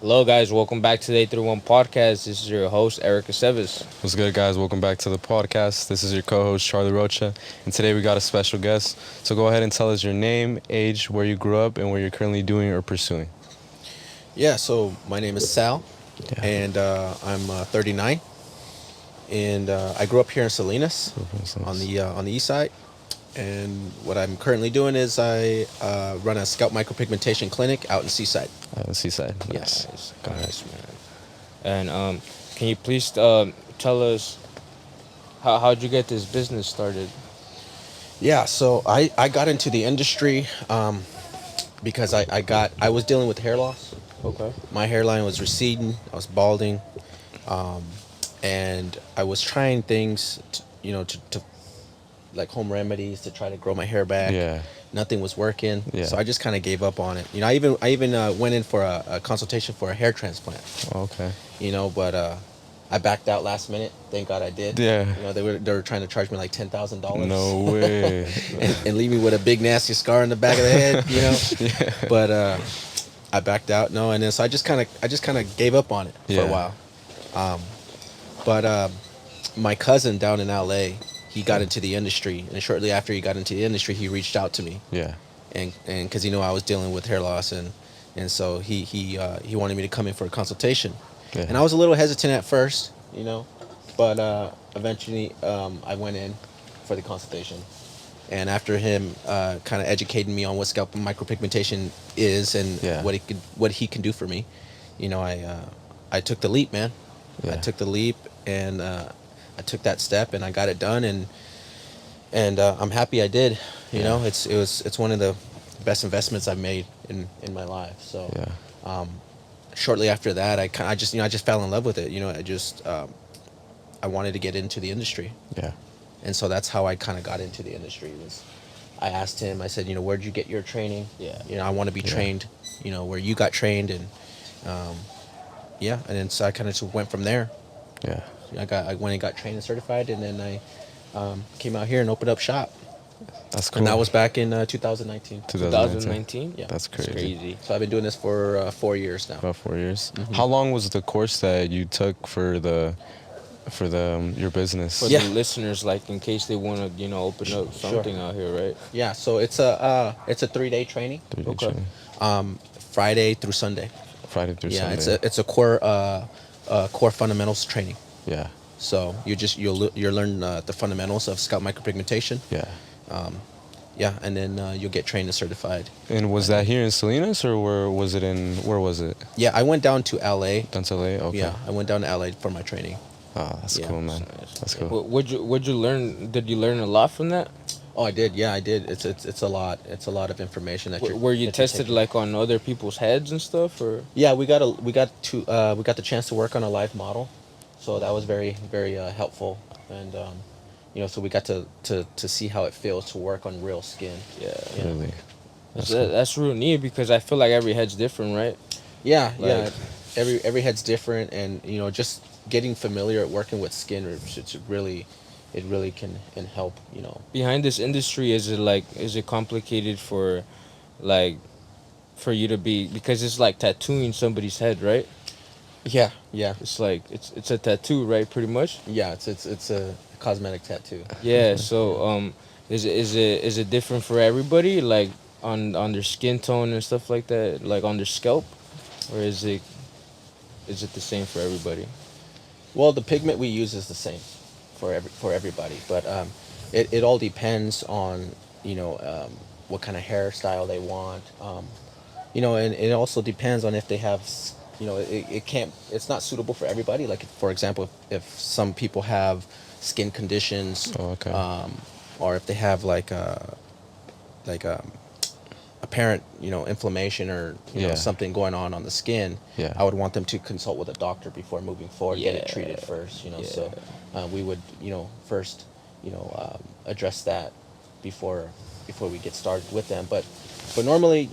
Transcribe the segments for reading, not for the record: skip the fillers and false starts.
Hello, guys. Welcome back to the 831 Podcast. This is your host, Erik. What's good, guys? Welcome back to the podcast. This is your co-host, Charlie Rocha, and today we got a special guest. So go ahead and tell us your name, age, where you grew up, and what you're currently doing or pursuing. Yeah, so my name is Sal, Yeah. and I'm 39, and I grew up here in Salinas on the east side. And what I'm currently doing is I run a Scalp micropigmentation clinic out in Seaside. Seaside. Yeah. Nice. Nice, Got it. nice, man. And can you please tell us how'd you get this business started? Yeah, so I got into the industry because I was dealing with hair loss. Okay. My hairline was receding. I was balding, and I was trying things, to like home remedies to try to grow my hair back. Yeah. Nothing was working, Yeah. so I just kind of gave up on it. I even went in for a consultation for a hair transplant. Oh, okay. But I backed out last minute. Thank God I did. Yeah. They were trying to charge me like $10,000. No way. and leave me with a big nasty scar in the back of the head. Yeah. But I backed out. No, and then so I just kind of gave up on it for Yeah. a while. But my cousin down in LA, he got into the industry, and shortly after he got into the industry, he reached out to me, Yeah. and because he knew I was dealing with hair loss, and so he wanted me to come in for a consultation, Yeah. and I was a little hesitant at first, but eventually I went in for the consultation, and after him kind of educating me on what scalp micropigmentation is and Yeah. what he can do for me, I took the leap, man. I Yeah. took the leap, and I took that step, and I got it done, and I'm happy I did. Yeah. It's one of the best investments I've made in my life. So Yeah. shortly after that, I just fell in love with it. I wanted to get into the industry, Yeah. and so that's how I kind of got into the industry. I asked him. I said, where'd you get your training? Yeah. I want to be Yeah. trained. Where you got trained, and yeah, and then so I kind of just went from there. Yeah. I went and got trained and certified, and then I came out here and opened up shop, That's cool. and that was back in 2019. 2019. Yeah, That's crazy. Crazy. So I've been doing this for 4 years now. About 4 years. Mhm. How long was the course that you took for your business? For Yeah. the listeners, like in case they want to, open up Sure. something out here, right? Yeah, so it's a 3-day training, 3-day Okay. training. Friday through Sunday. Friday through Yeah, Sunday. it's a core fundamentals training. Yeah. So you'll learn the fundamentals of scalp micropigmentation. Yeah. Yeah, and then you'll get trained and certified. And was that here in Salinas or where was it? Yeah, I went down to LA. Down to LA? Okay. Yeah, I went down to LA for my training. Ah, that's Yeah. cool, man. Nice. That's cool. What'd you learn? Did you learn a lot from that? Oh, I did. Yeah, I did. It's a lot. It's a lot of information that you're. Were you that you're tested taking. like on other people's heads and stuff, or? Yeah, we got the chance to work on a live model, so that was very very helpful, and so we got to see how it feels to work on real skin. Yeah. Yeah. Really. That's real neat because I feel like every head's different, right? Yeah, Like- yeah. Every head's different, and just getting familiar at working with skin, it really can help. Behind this industry, is it complicated like, for you to be, because it's like tattooing somebody's head, right? Yeah, yeah, It's like it's a tattoo, right? Pretty much. yeah. It's a cosmetic tattoo. Yeah. So is it different for everybody, like on their skin tone and stuff like that, like on their scalp, or is it the same for everybody? Well, the pigment we use is the same for everybody, but it all depends on what kind of hairstyle they want. And it also depends on if they have it's not suitable for everybody. Like, for example, if some people have skin conditions, Oh, okay. or if they have like apparent inflammation, or Yeah. something going on the skin. Yeah. I would want them to consult with a doctor before moving forward, get it treated Yeah. first. Yeah. So we would first address that before we get started with them. But normally,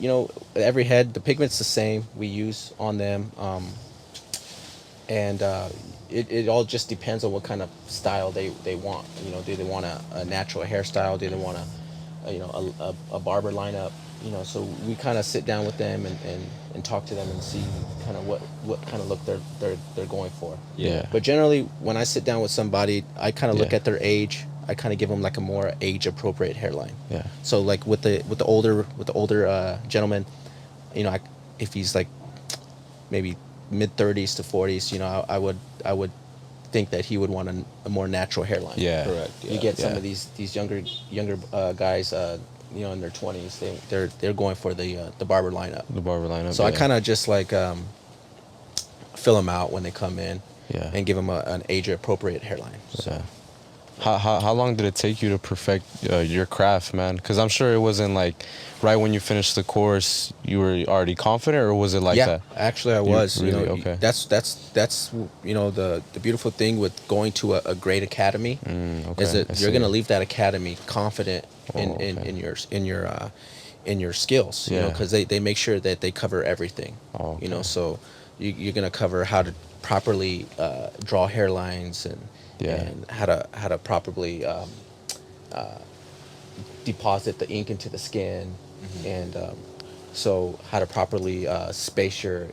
every head, the pigment's the same we use on them, and it all just depends on what kind of style they want. Do they want a natural hairstyle? Do they want a barber lineup? So we kind of sit down with them and talk to them and see kind of what kind of look they're going for. Yeah. But generally, when I sit down with somebody, I kind of look Yeah. at their age. I kind of give them like a more age appropriate hairline. Yeah. So like with the older gentleman, if he's like maybe mid 30s to 40s, I would think that he would want a more natural hairline. Yeah. Correct. You Yeah. get some Yeah. of these younger guys, in their 20s, they're going for the barber lineup. The barber lineup. So I kind of just like fill them out when they come in, Yeah. and give them an age appropriate hairline. So Yeah. How long did it take you to perfect your craft, man? Because I'm sure it wasn't like right when you finished the course you were already confident, or was it like yeah, that? actually I was. really? Okay. That's the beautiful thing with going to a great academy Okay, is that I you're see. gonna leave that academy confident in, Oh, in, okay. in your skills. Yeah. Because they make sure that they cover everything. Oh, okay. So you're gonna cover how to properly draw hairlines and how to properly deposit the ink into the skin, and so how to properly space your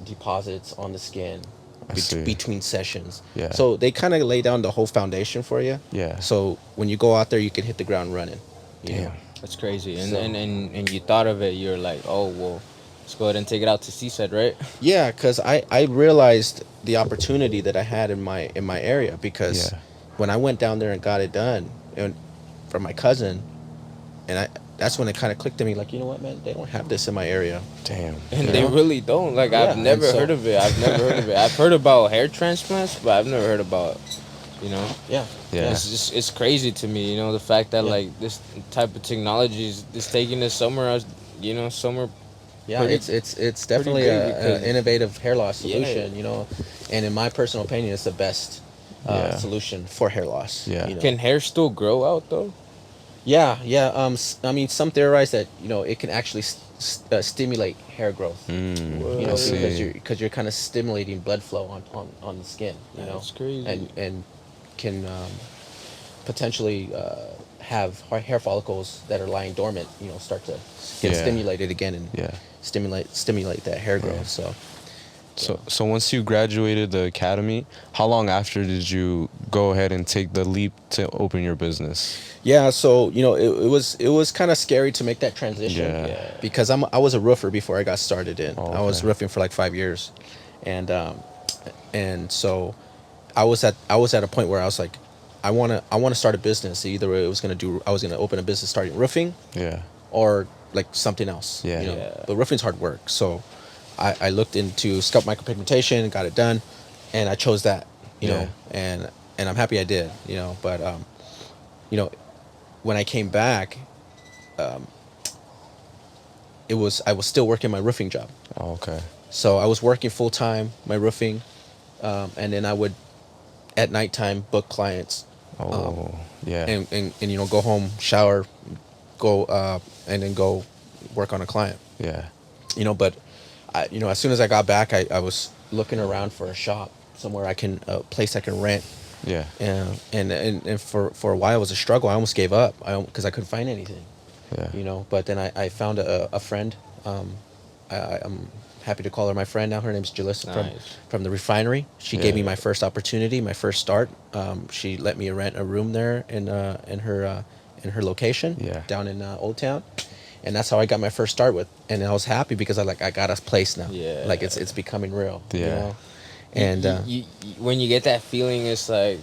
deposits on the skin I see. between sessions. Yeah. So they kind of lay down the whole foundation for you. Yeah. So when you go out there, you can hit the ground running. you know? Damn. That's crazy. And, So- and you thought of it. You're like, oh well, let's go ahead and take it out to Seaside, right? Yeah, because I realized the opportunity that I had in my area, because Yeah. when I went down there and got it done and from my cousin, and that's when it kind of clicked to me, like, you know what, man, they don't have this in my area. Damn. And You they know? really don't. Like, Yeah, I've never and so- heard of it. I've never heard of it. I've heard about hair transplants, but I've never heard about, Yeah. Yeah. it's crazy to me, the fact that Yeah. like this type of technology is taking us somewhere else, somewhere. Yeah, Pretty- it's definitely big a because- innovative hair loss Yeah. solution, and in my personal opinion, it's the best Yeah. solution for hair loss. Yeah. Can hair still grow out though? Yeah. I mean, some theorize that it can actually stimulate hair growth. I Because see. you're kind of stimulating blood flow on the skin. That's crazy. And can potentially have hair follicles that are lying dormant, start to get Yeah. stimulated again and Yeah. stimulate that hair growth. So once you graduated the academy, how long after did you go ahead and take the leap to open your business? Yeah, so it was kind of scary to make that transition. Yeah. Because I was a roofer before I got started in. Oh, I was okay. roofing for like 5 years, and so I was at a point where I was like, I want to start a business. Either I was gonna open a business starting roofing, Yeah. or like something else. Yeah. Yeah. But roofing's hard work, so I looked into Scalp micropigmentation, got it done, and I chose that. Yeah. And I'm happy I did. But when I came back, I was still working my roofing job. Oh, okay. So I was working full time my roofing, and then I would at nighttime book clients, Oh, yeah. and go home, shower, go and then go work on a client. Yeah. But as soon as I got back, I was looking around for a shop somewhere a place I can rent. Yeah. And for a while it was a struggle. I almost gave up because I couldn't find anything. Yeah. But then I found a friend. I'm happy to call her my friend now. Her name's Jalissa Nice. from the refinery. She gave me my first opportunity, my first start. She let me rent a room there in her location down in Old Town. And that's how I got my first start with, and I was happy because I got a place now. Yeah. Like it's becoming real. Yeah. And you, when you get that feeling, it's like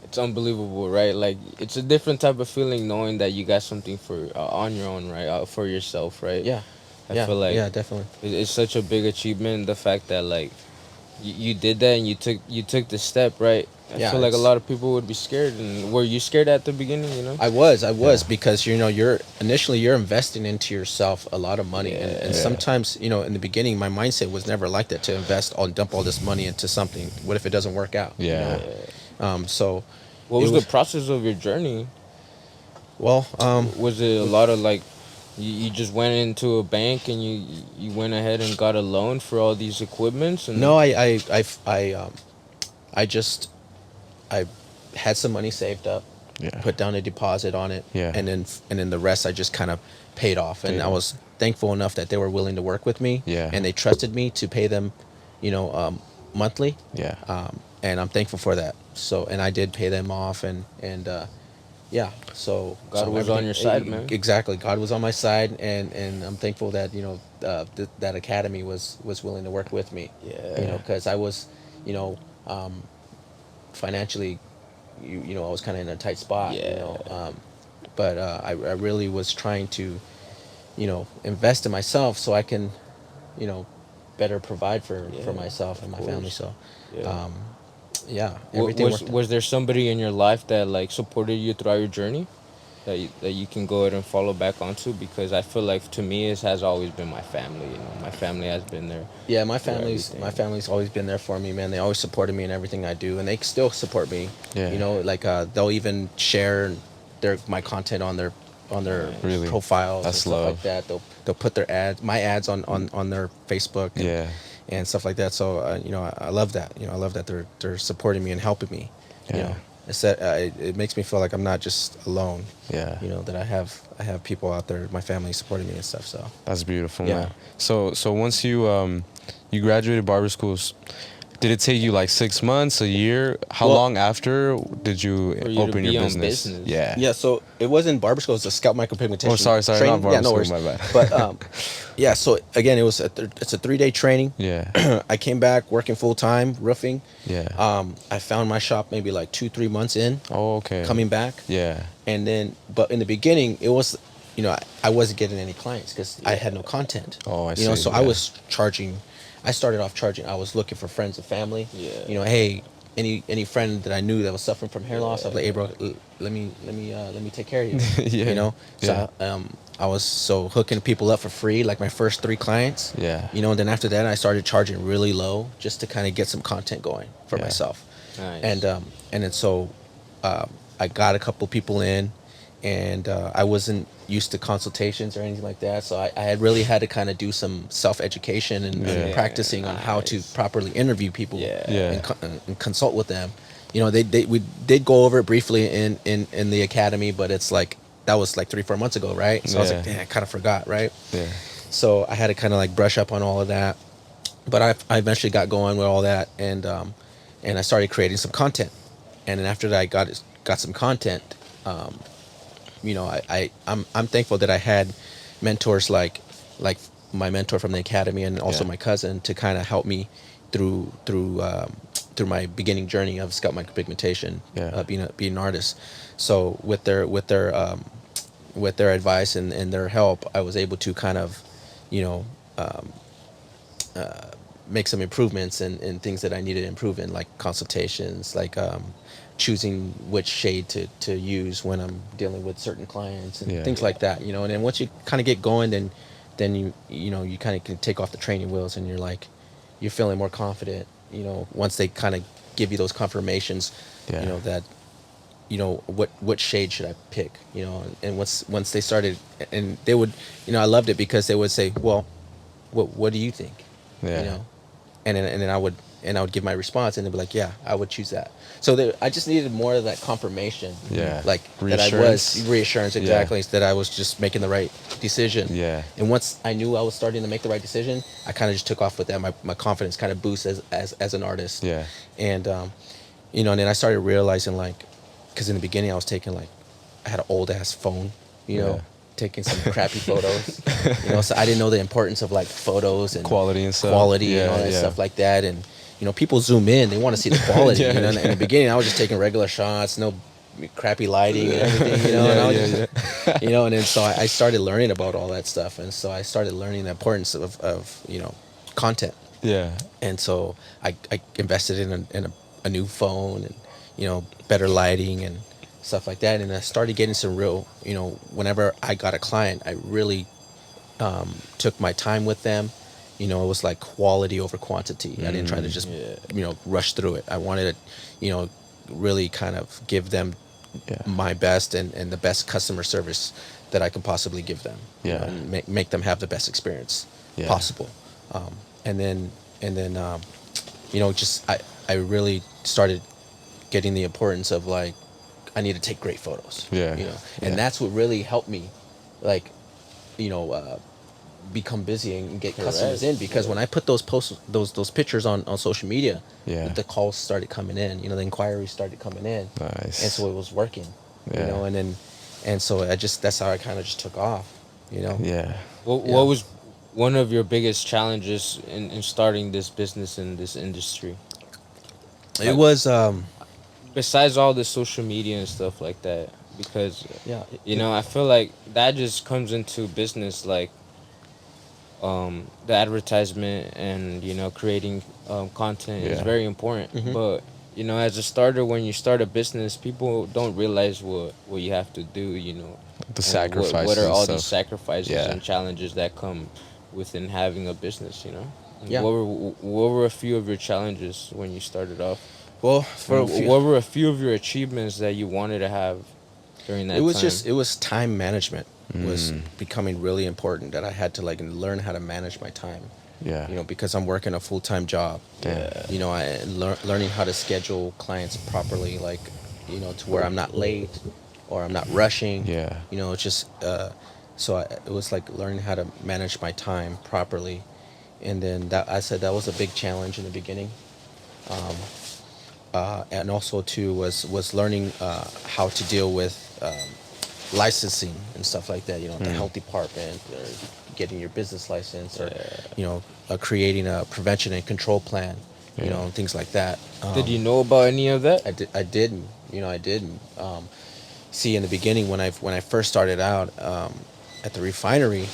it's unbelievable, right? Like it's a different type of feeling knowing that you got something for on your own, right? For yourself, right? yeah, I feel like definitely. it's such a big achievement. The fact that like you did that and you took the step, right? I Yeah, feel like a it's- lot of people would be scared. And were you scared at the beginning? I was Yeah. because you're investing into yourself a lot of money, and Yeah. sometimes in the beginning my mindset was never like that, to dump all this money into something. What if it doesn't work out? Yeah. So What it was the process of your journey? well Was it a lot of like you just went into a bank and you went ahead and got a loan for all these equipments? And no, I had some money saved up, Yeah. put down a deposit on it, Yeah. and then the rest I just kind of paid off, and I was thankful enough that they were willing to work with me, Yeah. and they trusted me to pay them, monthly. Yeah. And I'm thankful for that. So, and I did pay them off, and yeah. So God was on your side, man. Exactly, God was on my side, and I'm thankful that that academy was willing to work with me. Yeah. Because I was, financially, I was kind of in a tight spot. Yeah. But I really was trying to, invest in myself so I can, better provide for myself and my family. So, Yeah. yeah, everything worked out. Was there somebody in your life that like supported you throughout your journey that you can go ahead and follow back onto? Because I feel like to me it has always been my family. My family has been there. Yeah, through everything. my family's always been there for me, man. They always supported me in everything I do, and they still support me. Yeah. Like they'll even share my content on their Really? profiles That's and stuff love. like that. They'll put my ads on their Facebook. Yeah. And stuff like that. So I love that. I love that they're supporting me and helping me. Yeah. It's that it makes me feel like I'm not just alone. Yeah. That I have people out there, my family supporting me and stuff. So That's beautiful, Yeah. man. So once you graduated barber schools, did it take you like 6 months, a year? How Well- long after did you For you to open be your on business? business. Yeah. yeah, so it wasn't barber school; it was a Scalp micropigmentation. Oh, sorry, training. not barber Yeah, no school, worries. my bad. But yeah. So again, it's a 3-day training. Yeah. I came back working full time roofing. Yeah. I found my shop maybe like 2-3 months in Oh, okay. coming back. Yeah. And then, but in the beginning, it was, I wasn't getting any clients because I had no content. Oh, I see, So I yeah. was charging. I started off charging. I was looking for friends and family. Yeah. Hey, any friend that I knew that was suffering from hair loss, I was like, hey, bro, let me take care of you. Yeah. So I was hooking people up for free, like my first 3 clients. Yeah. And then after that, I started charging really low just to kind of get some content going for Yeah. myself. Nice. And then so I got a couple people in, and I wasn't used to consultations or anything like that, so I had really had to kind of do some self-education and Yeah. practicing on how to Nice. properly interview people. Yeah. Yeah. And consult with them. We did go over it briefly in the academy, but it's like that was like 3-4 months ago, right? So I was Yeah. like, I kind of forgot, right? Yeah. So I had to kind of like brush up on all of that, but I eventually got going with all that, and I started creating some content, and then after that I got some content. I'm thankful that I had mentors like my mentor from the academy, and also Yeah. my cousin, to kind of help me through my beginning journey of scalp micropigmentation, Yeah. being an artist. So with their advice and their help, I was able to kind of, make some improvements in things that I needed to improve in, like consultations, like choosing which shade to use when I'm dealing with certain clients and Yeah. things like that. And then once you kind of get going, then you kind of can take off the training wheels, and you're feeling more confident. Once they kind of give you those confirmations, Yeah. that what shade should I pick, and once they started, and they would, I loved it because they would say, well, what do you think? Yeah. And then I would give my response, and they'd be like, yeah, I would choose that. So I just needed more of that confirmation. Yeah. Like that I was reassurance, exactly, that I was just making the right decision. Yeah. And once I knew I was starting to make the right decision, I kind of just took off with that. My confidence kind of boosts as an artist. Yeah. And and then I started realizing, like, because in the beginning I was taking, like, I had an old ass phone, Yeah. taking some crappy photos, so I didn't know the importance of like photos and Quality and stuff. and all that Yeah. stuff like that. And people zoom in, they want to see the quality. Yeah, In yeah. the beginning, I was just taking regular shots, no crappy lighting and everything, and I was just, and then so I started learning about all that stuff, and so I started learning the importance of content. Yeah. And so I invested in a new phone, and better lighting and stuff like that. And I started getting some real, whenever I got a client, I really took my time with them. It was like quality over quantity. I didn't try to just rush through it. I wanted to really kind of give them Yeah. my best and the best customer service that I can possibly give them. Yeah. And make them have the best experience Yeah. possible. And then just I really started getting the importance of, like, I need to take great photos. Yeah. And Yeah. that's what really helped me, like, become busy and get Correct. customers in, because when I put those posts, those pictures on social media, Yeah. the calls started coming in, the inquiries started coming in. Nice. And so it was working, Yeah. and so that's how I kind of just took off, Yeah. What Yeah. was one of your biggest challenges in starting this business in this industry? It was Besides all the social media and stuff like that, because yeah I feel like that just comes into business, like the advertisement and creating content is Yeah. very important. Mhm. But as a starter, when you start a business, people don't realize what you have to do. The And sacrifices what are and all stuff. these sacrifices Yeah. and challenges that come within having a business. And Yeah. what were a few of your challenges when you started off? Well, And what were a few of your achievements that you wanted to have during that time? it was time management was Mm. becoming really important, that I had to like learn how to manage my time. Yeah. Because I'm working a full-time job. Damn. I learning how to schedule clients properly, like, to where I'm not late or I'm not rushing. Yeah. It's just so it was like learning how to manage my time properly, and then that was a big challenge in the beginning. And also too was learning how to deal with licensing and stuff like that. The health department, or getting your business license, or creating a prevention and control plan. Yeah. And things like that. Did you know about any of that? I didn't. I didn't. See, in the beginning, when I first started out at the refinery,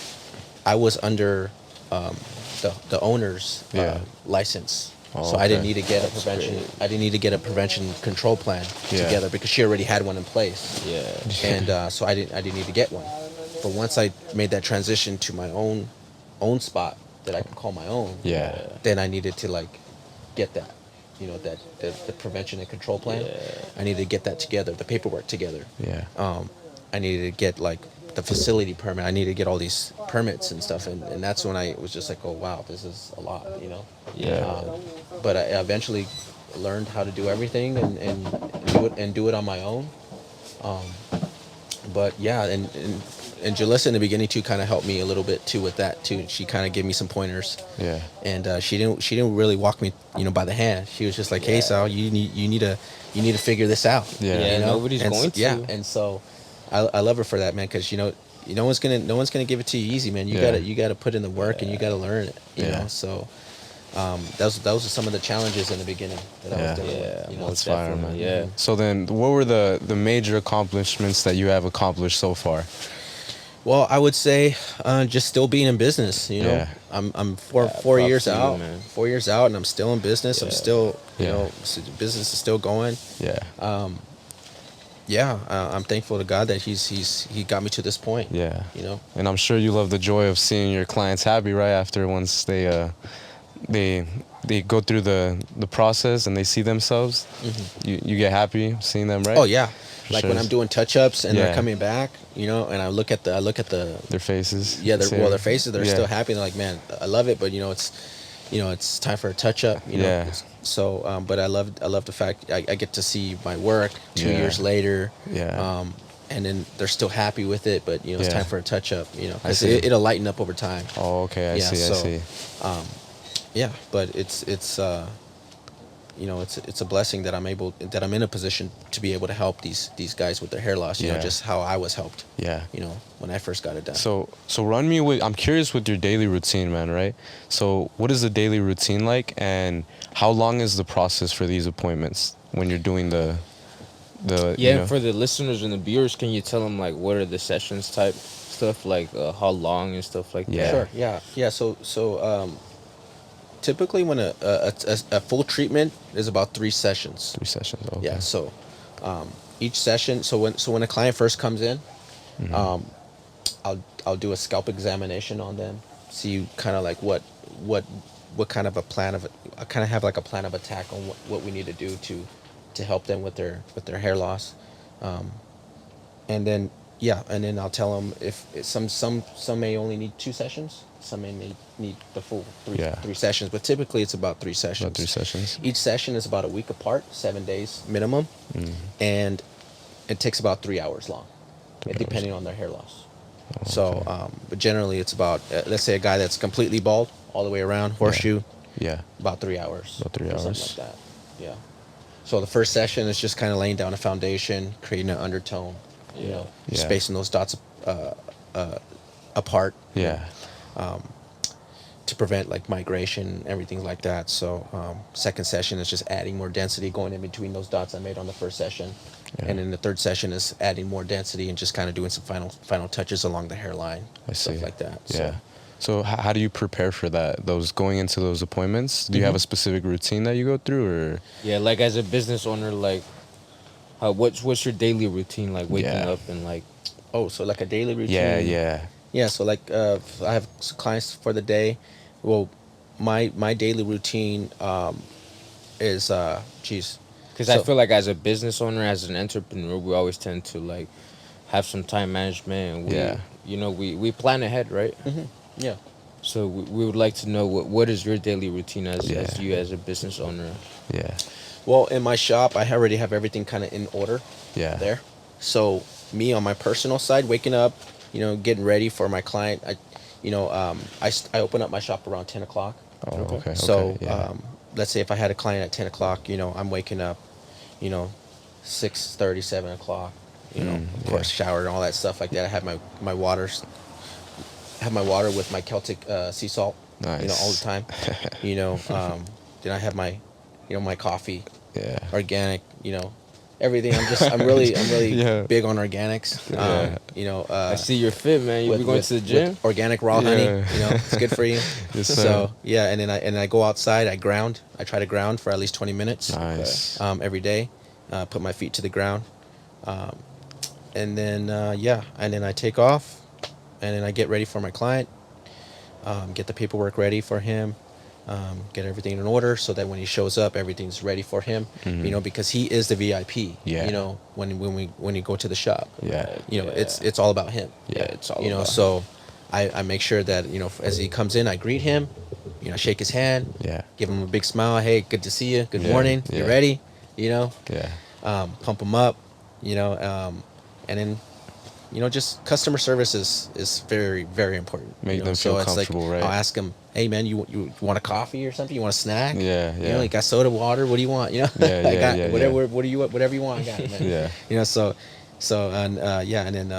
I was under the owner's Yeah. license. Oh, So I didn't okay. need to get a prevention. I didn't need to get a prevention control plan Yeah. together, because she already had one in place. Yeah. And so I didn't need to get one. But once I made that transition to my own spot that I can call my own, Yeah. then I needed to like get that, that the prevention and control plan. I needed to get that together, the paperwork together. Yeah. I needed to get like the facility permit. I needed to get all these permits and stuff, and that's when I was just like, oh wow, this is a lot. Yeah. But I eventually learned how to do everything and do it on my own. But yeah, and Jalissa in the beginning too kind of helped me a little bit too with that too. She kind of gave me some pointers. Yeah. And she didn't really walk me by the hand. She was just like, hey Sal, you need to figure this out. Yeah. Yeah, nobody's And going to. Yeah, and so I love her for that, man, because no one's gonna give it to you easy, man. Yeah. You gotta put in the work, and you gotta learn it. Yeah. So those are some of the challenges in the beginning that I was dealing Yeah, with. most That's fire, definitely. man. Yeah. So then, what were the major accomplishments that you have accomplished so far? Well, I would say just still being in business. Yeah. I'm four props years to you, out, man. 4 years out, and I'm still in business. I'm Yeah. still, Yeah. the business is still going. Yeah. I'm thankful to God that he got me to this point. Yeah. Mm-hmm. And I'm sure you love the joy of seeing your clients happy right after, once they go through the process and they see themselves. You get happy seeing them, right? Oh yeah, For like sure. when I'm doing touch-ups and Yeah. they're coming back, and I look at the Their faces. yeah, Say- their faces, they're yeah. still happy. They're like, man, I love it, but it's time for a touch-up. Yeah. So, but I love the fact I get to see my work 2 Yeah. years later. Yeah. And then they're still happy with it, but it's Yeah. time for a touch-up. I Because see. it'll lighten up over time. Oh, okay. I Yeah, see. I so- see. Yeah, but it's a blessing that I'm in a position to be able to help these guys with their hair loss. Yeah. Just how I was helped. Yeah. When I first got it done. So run me with. I'm curious with your daily routine, man. Right. So what is the daily routine like, and how long is the process for these appointments when you're doing the Yeah, and for the listeners and the viewers, can you tell them like what are the sessions type stuff, like how long and stuff like Yeah. that? Sure. Yeah. So typically when a full treatment is about 3 sessions. 3 sessions? Okay. Yeah. So each session. So when a client first comes in, Mm-hmm. I'll do a scalp examination on them. See kind of like what kind of a plan of I kind of have like a plan of attack on what we need to do to help them with their hair loss, and then I'll tell them if some may only need 2 sessions, some may need the full 3 Yeah. 3 sessions, but typically it's about 3 sessions. About 3 sessions. Each session is about a week apart, 7 days minimum, and it takes about 3 hours long, 3 hours. depending on their hair loss. So, but generally it's about let's say a guy that's completely bald all the way around, horseshoe, Yeah. about 3 hours. About 3 or hours. something like that. Yeah. So the first session is just kind of laying down a foundation, creating an undertone, Yeah. spacing those dots apart Yeah. to prevent like migration, everything like that. So second session is just adding more density, going in between those dots I made on the first session. Yeah. And then the third session is adding more density and just kind of doing some final touches along the hairline, I see. stuff like that. Yeah. So how do you prepare for that? Those going into those appointments? Do you have a specific routine that you go through, or? Yeah, like as a business owner, like, what's your daily routine like? Waking Yeah. up and like, Oh, so like a daily routine. Yeah. Yeah, so like I have some clients for the day. Well, my daily routine is because I feel like as a business owner, as an entrepreneur, we always tend to like have some time management, and we plan ahead, right? yeah. So we would like to know what is your daily routine as Yeah. you as a business owner. Yeah. Well, in my shop, I already have everything kind of in order. Yeah. There. So me on my personal side, waking up, getting ready for my client. I open up my shop around 10 o'clock. Oh, okay. So Yeah. let's say if I had a client at 10 o'clock, I'm waking up, 6:30, 7 o'clock. Of course, shower and all that stuff like that. I have my waters. Have my water with my Celtic sea salt. Nice. All the time. Then I have my, my coffee. Yeah. Organic. Everything. I'm really Yeah. big on organics. I see you're fit, man. You be going to the gym. with organic raw honey. Yeah. It's good for you. Yes, sir. So yeah, and then I go outside. I ground. I try to ground for at least 20 minutes. Nice. Every day. Put my feet to the ground. And then and then I take off, and then I get ready for my client. Get the paperwork ready for him. Get everything in order so that when he shows up, everything's ready for him. Because he is the VIP. Yeah. When you go to the shop. Yeah. It's all about him. Yeah. It's all about So I make sure that as he comes in, I greet him. I shake his hand. Yeah. Give him a big smile. Hey, good to see you. Good Yeah, morning. yeah. You ready? Yeah. Pump him up. And then. Just customer service is very, very important. Make them feel comfortable, right? I'll ask them, hey man, you want a coffee or something? You want a snack? Yeah. Yeah. You got soda, water. What do you want? Yeah, I got yeah, whatever. What do you want? Whatever you want, I got it, man. Yeah. And then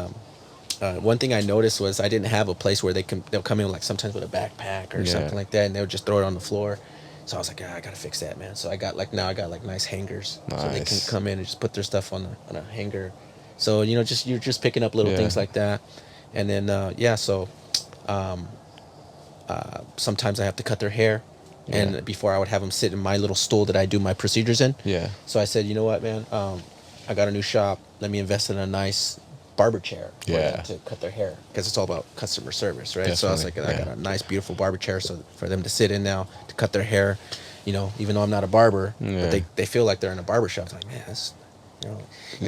one thing I noticed was I didn't have a place where they'll come in like sometimes with a backpack or something like that, and they'll just throw it on the floor. So I was like, I gotta fix that, man. So I got nice hangers, so they can come in and just put their stuff on a hanger. So you're just picking up little things like that, and then sometimes I have to cut their hair, and before I would have them sit in my little stool that I do my procedures in. Yeah. So I said, you know what, man, I got a new shop. Let me invest in a nice barber chair for them to cut their hair, because it's all about customer service, right? Definitely. So I was like, I got a nice, beautiful barber chair, so for them to sit in now to cut their hair, even though I'm not a barber, but they feel like they're in a barber shop. It's like, man, that's.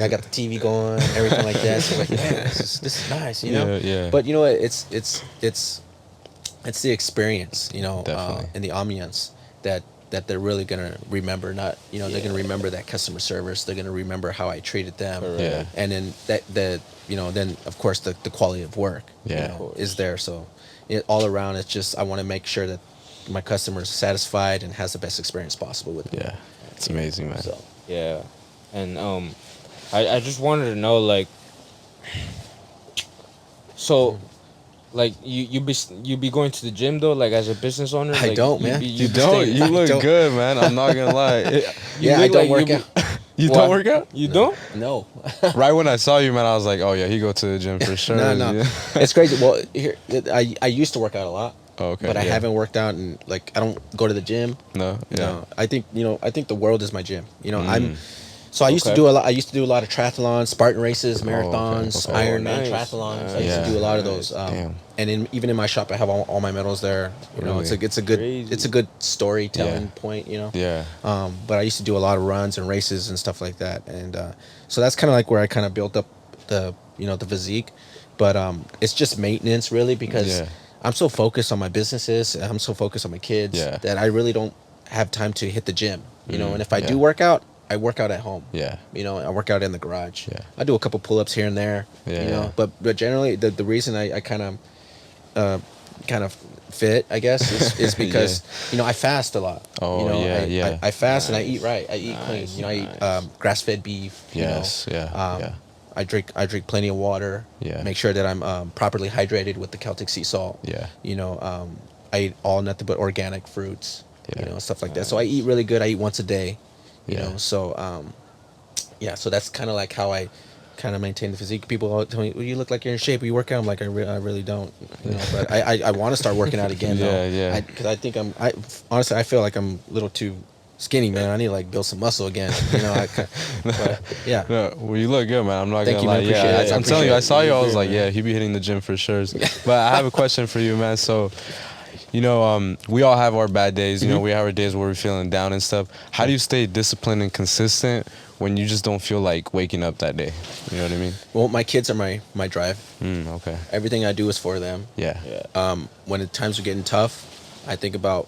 I got the TV going and everything like that. So like, man, this is nice, Yeah. But it's the experience, and the ambiance that they're really gonna remember. Not, they're gonna remember that customer service. They're gonna remember how I treated them. Yeah. And then then of course the quality of work, is there. So all around, it's just I want to make sure that my customer is satisfied and has the best experience possible with me. Yeah. It's amazing, man. So. Yeah, and I just wanted to know, like, so, like you be going to the gym though, like as a business owner. I like, don't, man. You don't. You look good, man. I'm not gonna lie. I don't work out. You What? don't work out? You don't? No. Right when I saw you, man, I was like, oh yeah, he go to the gym for sure. No. Yeah. It's crazy. Well, here I used to work out a lot. Oh, okay. But I yeah. haven't worked out, and like I don't go to the gym. No. Yeah. No. I think the world is my gym. I used to do a lot. I used to do a lot of triathlons, Spartan races, marathons, okay. Ironman Nice. triathlons. I used to do a lot of those. Damn. And even in my shop, I have all my medals there. Really? It's a good storytelling point. Yeah. But I used to do a lot of runs and races and stuff like that, and so that's kind of like where I kind of built up the physique. But it's just maintenance really, because I'm so focused on my businesses, and I'm so focused on my kids that I really don't have time to hit the gym. And if I do work out, I work out at home. Yeah. You know, I work out in the garage. Yeah. I do a couple pull-ups here and there. Yeah, You know, yeah. but generally the reason I kind of fit, I guess, is because you know I fast a lot. Oh, you know, yeah. I fast and I Nice. eat right. I eat clean. Nice, You know, I eat nice. grass-fed beef. Yes, You know, yeah, yeah. I drink plenty of water. Yeah. Make sure that I'm properly hydrated with the Celtic sea salt. Yeah. You know, I eat all nothing but organic fruits. Yeah. You know, stuff like that. So I eat really good. I eat once a day. You Yeah. know, so yeah, so that's kind of like how I kind of maintain the physique. People all tell me, well, "You look like you're in shape. You work out." I'm like, I really don't. You know, but I want to start working out again. Yeah, though. yeah. Because I think I honestly I feel like I'm a little too skinny, man. I need to like build some muscle again. You know, but yeah. No, well, you look good, man. I'm not Thank gonna you, lie. man. Yeah, Appreciate it. I'm telling you, I saw you. I was You're like, good, yeah, man. he be hitting the gym for sure. But I have a question for you, man. So, you know, we all have our bad days. You know, we have our days where we're feeling down and stuff. How do you stay disciplined and consistent when you just don't feel like waking up that day? You know what I mean? Well, my kids are my drive. Okay. Everything I do is for them. Yeah. Yeah. When the times are getting tough, I think about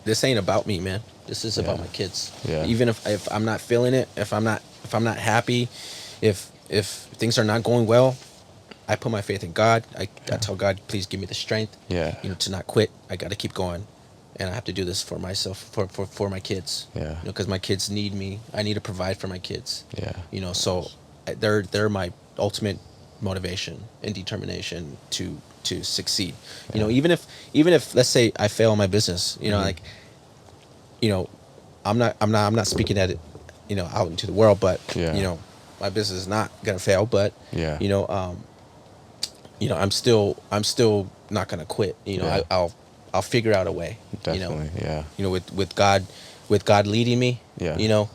this ain't about me, man. This is about Yeah. my kids. Yeah. Even if I'm not feeling it, if I'm not happy, if things are not going well, I put my faith in God. I tell God, please give me the strength. Yeah. You know, to not quit. I got to keep going, and I have to do this for myself, for my kids. Yeah. You know, because my kids need me. I need to provide for my kids. Yeah. You know, so they're my ultimate motivation and determination to succeed. You know, even if let's say I fail in my business, you know, like, you know, I'm not speaking at it, you know, out into the world, but Yeah. you know, my business is not gonna fail, but Yeah. you know, I'm still not gonna quit. You know, Yeah. I'll figure out a way. Definitely. Yeah. You know, with God leading me. Yeah. You know,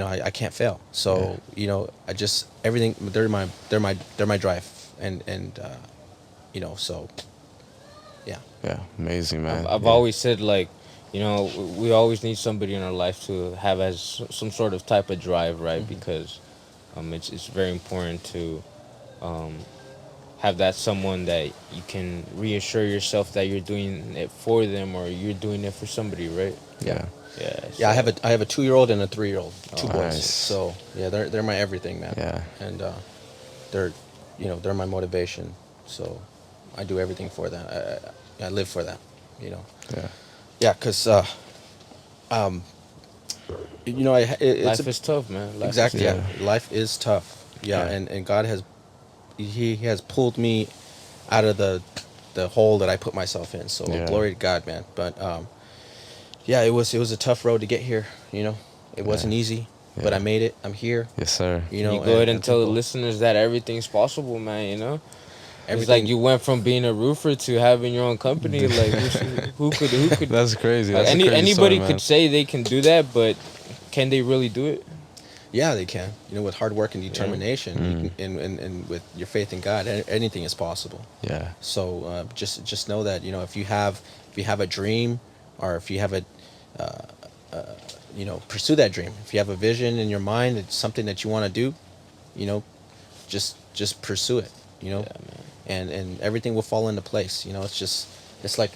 I can't fail. So you know, I just everything. They're my drive, and you know, so yeah. Yeah. Amazing, man. I've Yeah. always said, like, you know, we always need somebody in our life to have as some sort of type of drive, right? Because it's very important to have that someone that you can reassure yourself that you're doing it for them or you're doing it for somebody, right? Yeah. Yeah. Yeah, I so- have a 2-year-old and a 3-year-old, two boys. Nice. So yeah, they're my everything, man. Yeah. And they're, you know, they're my motivation. So I do everything for them. I live for them. You know. Yeah. Yeah, cause you know, it's life is tough, man. Life exactly. Is Yeah. tough. Life is tough. Yeah, Yeah. and God has pulled me out of the hole that I put myself in. So Yeah. glory to God, man. But yeah, it was a tough road to get here. You know, it wasn't easy, but Yeah. I made it. I'm here. Yes, sir. You know, You go ahead and tell the people- listeners that everything's possible, man. You know, it's Everything- like you went from being a roofer to having your own company. Like who could? That's crazy. Like, That's a crazy anybody story, man. could say they can do that, but can they really do it? Yeah, they can. You know, with hard work and determination, Mm. you can, and with your faith in God, anything is possible. Yeah. So just know that, you know, if you have a dream, or if you have a you know, pursue that dream. If you have a vision in your mind, it's something that you want to do, you know, just pursue it. You know, and everything will fall into place. You know, it's like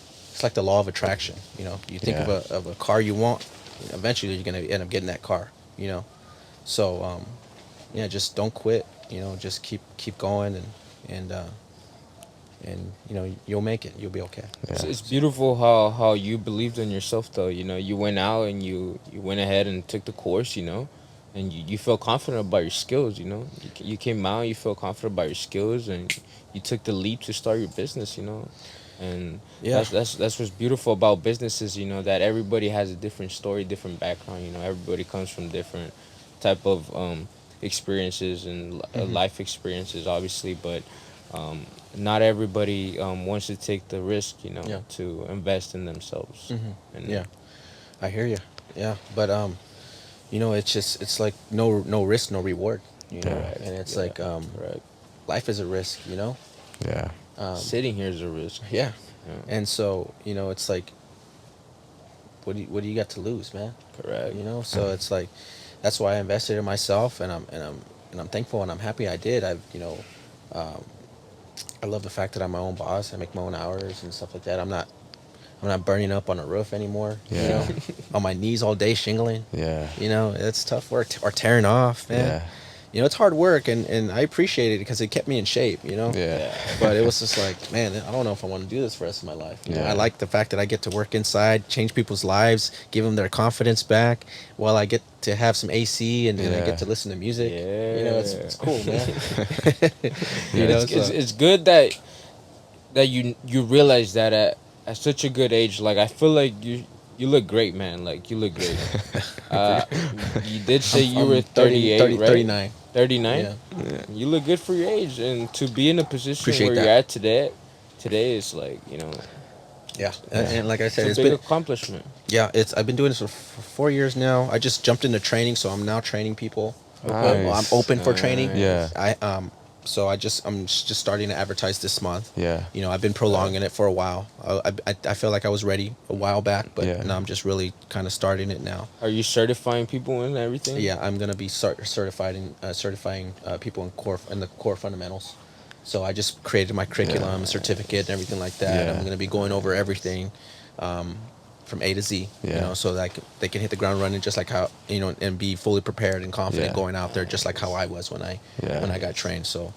the law of attraction. You know, you think Yeah. of a car you want, eventually you're gonna end up getting that car. You know, so yeah, just don't quit. You know, just keep going, and you know, you'll make it. You'll be okay. It's beautiful how you believed in yourself, though. You know, you went out and you went ahead and took the course. You know, and you felt confident about your skills. You know, you came out, you felt confident about your skills, and you took the leap to start your business. You know, and Yeah. that's what's beautiful about businesses. You know, that everybody has a different story, different background. You know, everybody comes from different type of experiences and life experiences, obviously, but not everybody wants to take the risk, you know, Yeah. to invest in themselves. And Yeah, I hear you. Yeah, but you know, it's like no risk, no reward. You know, Yeah. and it's Yeah, like correct. life is a risk. You know. Yeah. Sitting here is a risk. Yeah. Yeah. And so, you know, it's like, what do you got to lose, man? Correct. You know, so it's like, that's why I invested in myself, and I'm thankful and I'm happy I did. I love the fact that I'm my own boss. I make my own hours and stuff like that. I'm not I'm not burning up on a roof anymore. You Yeah. know, on my knees all day shingling. Yeah. You know, it's tough work. Or tearing off, man. Yeah. You know, it's hard work, and I appreciate it because it kept me in shape, you know? Yeah. But it was just like, man, I don't know if I want to do this for the rest of my life. You know, Yeah. I like the fact that I get to work inside, change people's lives, give them their confidence back, while I get to have some AC and I Yeah. get to listen to music. You know, it's cool, man. Yeah, You know, It's good that you realize that at such a good age. Like, I feel like you look great, man. Like, you look great. Uh, you did say you were 38, 30, right? 39. 39. Yeah. You look good for your age, and to be in a position Appreciate where that. you're at today is like, Yeah. And like I said, it's it's a big been, accomplishment. yeah, I've been doing this for 4 years now. I just jumped into training, so I'm now training people. Nice. I'm open for training. Yeah. So I'm just starting to advertise this month. Yeah. You know, I've been prolonging it for a while. I feel like I was ready a while back, but Yeah. now I'm just really kind of starting it now. Are you certifying people and everything? Yeah, I'm gonna be certifying people in the core fundamentals. So I just created my curriculum, certificate, and everything like that. Yeah. I'm gonna be going over everything, from A to Z. You Yeah. know, so that they can hit the ground running just like how, you know, and be fully prepared and confident Yeah. going out there, just like how I was when I got trained. So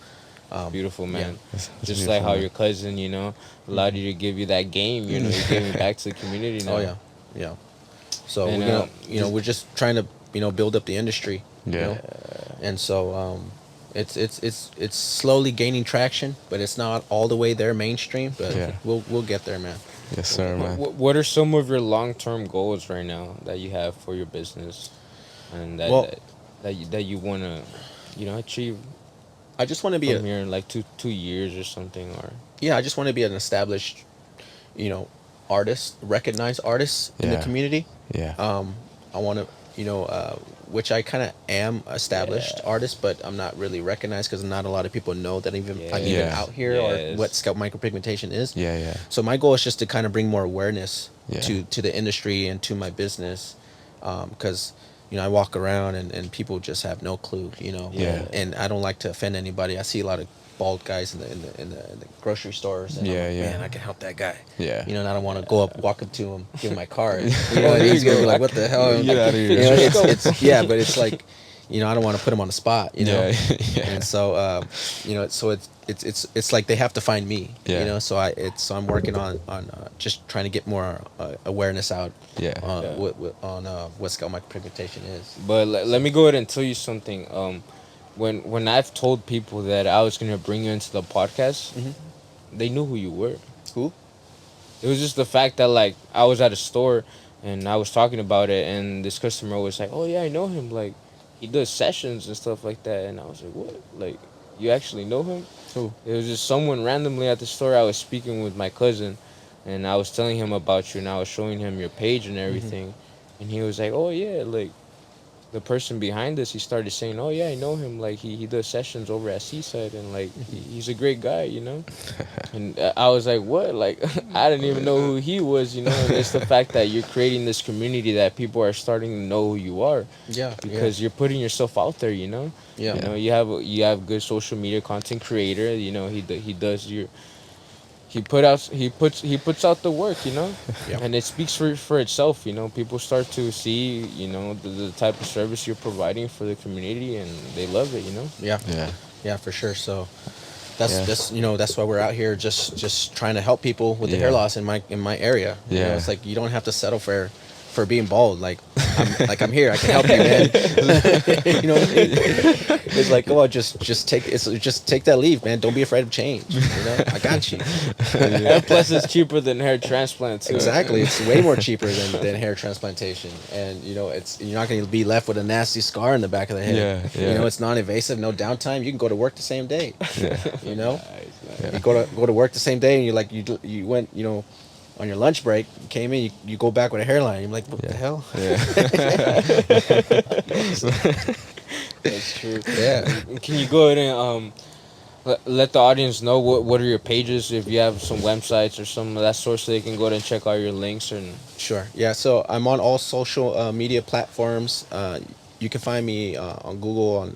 Beautiful, man. That's Just beautiful, like how man. your cousin, allowed you to give you that game. You're giving back to the community now. oh yeah, yeah. So And, we're gonna, we're just trying to, build up the industry. You Yeah. know? And so it's slowly gaining traction, but it's not all the way there mainstream. But Yeah. we'll get there, man. Yes, sir, man. What are some of your long-term goals right now that you have for your business, and Well- that you want to, achieve I just want to be from here in like two years or something, or I just want to be an established, artist, recognized artist in the Yeah. community. Yeah. I want to, which I kind of am established Yeah. artist, but I'm not really recognized because not a lot of people know that I'm even Yeah. out here Yes. or what scalp micropigmentation is. Yeah. Yeah. So my goal is just to kind of bring more awareness Yeah. to the industry and to my business, because I walk around and people just have no clue, Yeah. And I don't like to offend anybody. I see a lot of bald guys in the grocery stores. And I'm Yeah, like, yeah. man, I can help that guy. Yeah. And I don't want to walk up to him, give him my card. And he's gonna be like, what the hell? Get outta here. It's yeah, but it's like, I don't want to put him on the spot, Yeah. Yeah. And so, so it's like they have to find me, Yeah. So I'm working on just trying to get more awareness out, Yeah. on what scalp micropigmentation is. But let me go ahead and tell you something. When I've told people that I was gonna bring you into the podcast, they knew who you were. Who? It was just the fact that, like, I was at a store and I was talking about it, and this customer was like, "Oh yeah, I know him. Like, he does sessions and stuff like that." And I was like, "What? Like, you actually know him?" Who? It was just someone randomly at the store. I was speaking with my cousin, and I was telling him about you, and I was showing him your page and everything, and he was like, "Oh yeah, like." The person behind us, he started saying, "Oh yeah, I know him. Like, he does sessions over at Seaside, and like he's a great guy, And I was like, "What?" Like, I didn't even know who he was, And it's the fact that you're creating this community that people are starting to know who you are, Yeah, because you're putting yourself out there, Yeah. You have good social media content creator. He does your. He puts out the work, Yeah. and it speaks for itself. People start to see, the type of service you're providing for the community, and they love it. Yeah. Yeah. Yeah, for sure. So that's Yeah. that's why we're out here just trying to help people with the hair Yeah. loss in my area. Yeah. It's like you don't have to settle for being bald. Like I'm here. I can help you, man. It's like, come on, just take that leave, man. Don't be afraid of change. I got you. And plus, it's cheaper than hair transplant too. Exactly, it's way more cheaper than hair transplantation, and you're not going to be left with a nasty scar in the back of the head. Yeah, yeah. It's non-invasive, no downtime. You can go to work the same day. Yeah. You go to work the same day, and you went on your lunch break, you came in, you go back with a hairline. You're like, what the hell? Yeah. That's true. Yeah. Can you go ahead and let the audience know what are your pages, if you have some websites or some of that sort, so they can go ahead and check out your links and. Sure. Yeah. So I'm on all social media platforms. You can find me on Google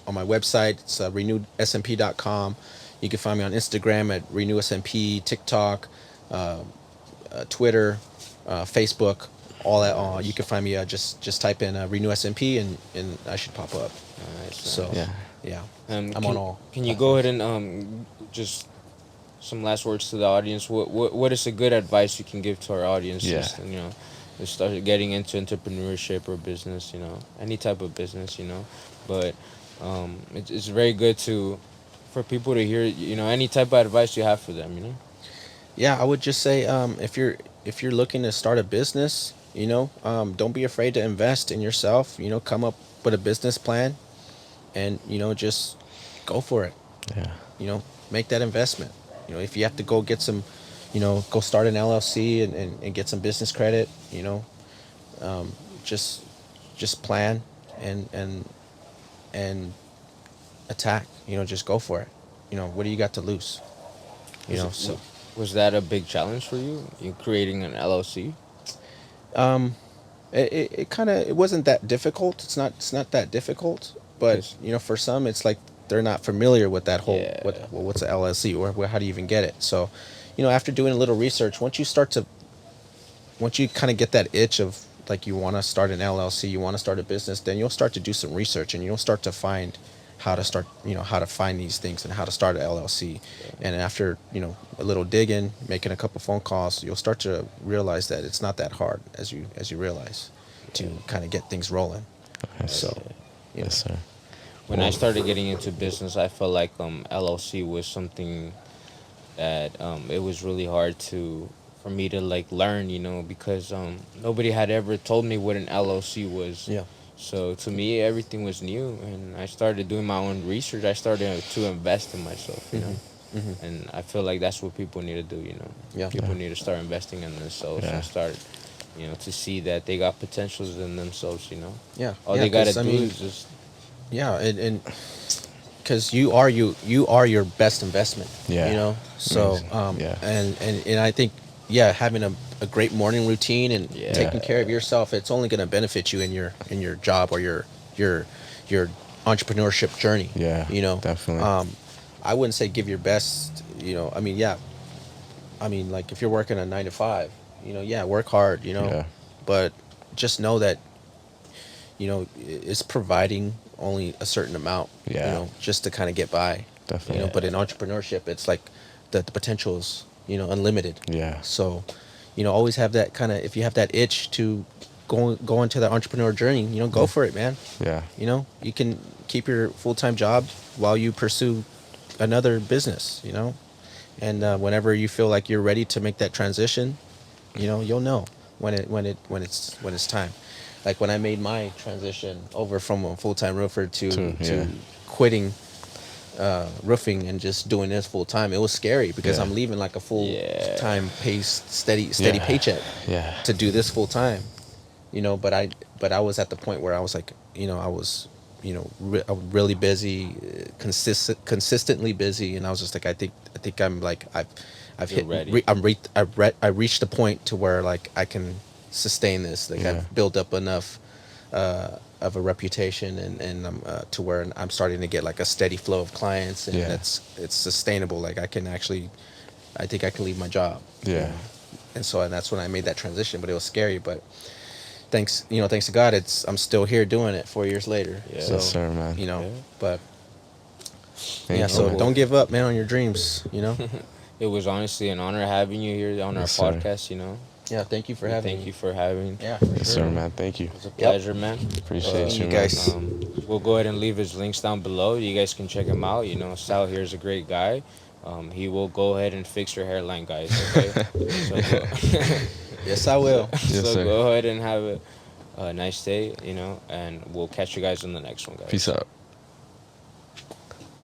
on my website. It's RenewSMP.com. You can find me on Instagram at RenewSMP, TikTok, Twitter, Facebook, all that. You can find me. Just type in RenewSMP and I should pop up. Nice, So nice. Yeah. yeah, I'm can, on all. Can you go platforms. ahead and just some last words to the audience? What is a good advice you can give to our audience? Yeah. Just, to start getting into entrepreneurship or business, any type of business, But it's very good for people to hear, any type of advice you have for them. Yeah, I would just say if you're looking to start a business, don't be afraid to invest in yourself. Come up with a business plan, and just go for it. Yeah. Make that investment. If you have to go get some, go start an LLC and get some business credit. Um, just plan and and attack. Just go for it. What do you got to lose? So Was that a big challenge for you in creating an LLC? um, it kind of it wasn't that difficult. It's not that difficult, but Yes. for some it's like they're not familiar with that whole Yeah. what's a LLC or how do you even get it. So, after doing a little research, once you kind of get that itch of like you want to start an LLC, you want to start a business, then you'll start to do some research and you'll start to find how to find these things and how to start an LLC. And after, a little digging, making a couple phone calls, you'll start to realize that it's not that hard as you realize to kind of get things rolling. Yes. So, Yes, sir. When I started getting into business, I felt like LLC was something that it was really hard for me to like learn, because nobody had ever told me what an LLC was. yeah. So to me, everything was new, and I started doing my own research. I started to invest in myself, and I feel like that's what people need to do. Yeah. People Yeah. need to start investing in themselves Yeah. and start, to see that they got potentials in themselves. Yeah. All Yeah, they gotta 'cause, do is just yeah, and because you are your best investment. Yeah. So Amazing. Yeah. and I think having a great morning routine and Yeah. taking care of yourself, it's only going to benefit you in your job or your entrepreneurship journey. Yeah, definitely. I wouldn't say give your best. I mean, yeah. I mean, like if you're working a 9 to 5, yeah, work hard. Yeah. But just know that it's providing only a certain amount, Yeah. just to kind of get by, Definitely. but in entrepreneurship, it's like the potential is, unlimited. Yeah. So, always have that kind of, if you have that itch to go into that entrepreneur journey, go for it, man. Yeah. You can keep your full-time job while you pursue another business, and whenever you feel like you're ready to make that transition, you'll know when it's time. Like when I made my transition over from a full-time roofer to Yeah. quitting roofing and just doing this full time, it was scary because Yeah. I'm leaving like a full Yeah. time paced steady Yeah. paycheck Yeah. to do this full time. But I was at the point where I was like, I was really busy, consistently busy, and I was just like, I think I'm like I've You're hit ready. I reached the point to where like I can sustain this. Like Yeah. I've built up enough of a reputation and I'm to where I'm starting to get like a steady flow of clients, and Yeah. it's sustainable. Like I think I can leave my job. Yeah. And that's when I made that transition, but it was scary. But thanks to God, I'm still here doing it 4 years later. Yeah. So, Yes, sir, man. Yeah. But Thank yeah, you, so man. don't give up, man, on your dreams. It was honestly an honor having you here on our Yes, sir. podcast. Yeah, thank you for having Thank me. you for having. Yeah, for Yes, sure. sir, man. Thank you. It was a pleasure, man. Appreciate you you, guys. man. We'll go ahead and leave his links down below. You guys can check him out. Sal here is a great guy. He will go ahead and fix your hairline, guys. Okay. Yes, I will. Yes, So sir. go ahead and have a nice day. And we'll catch you guys in the next one, guys. Peace out.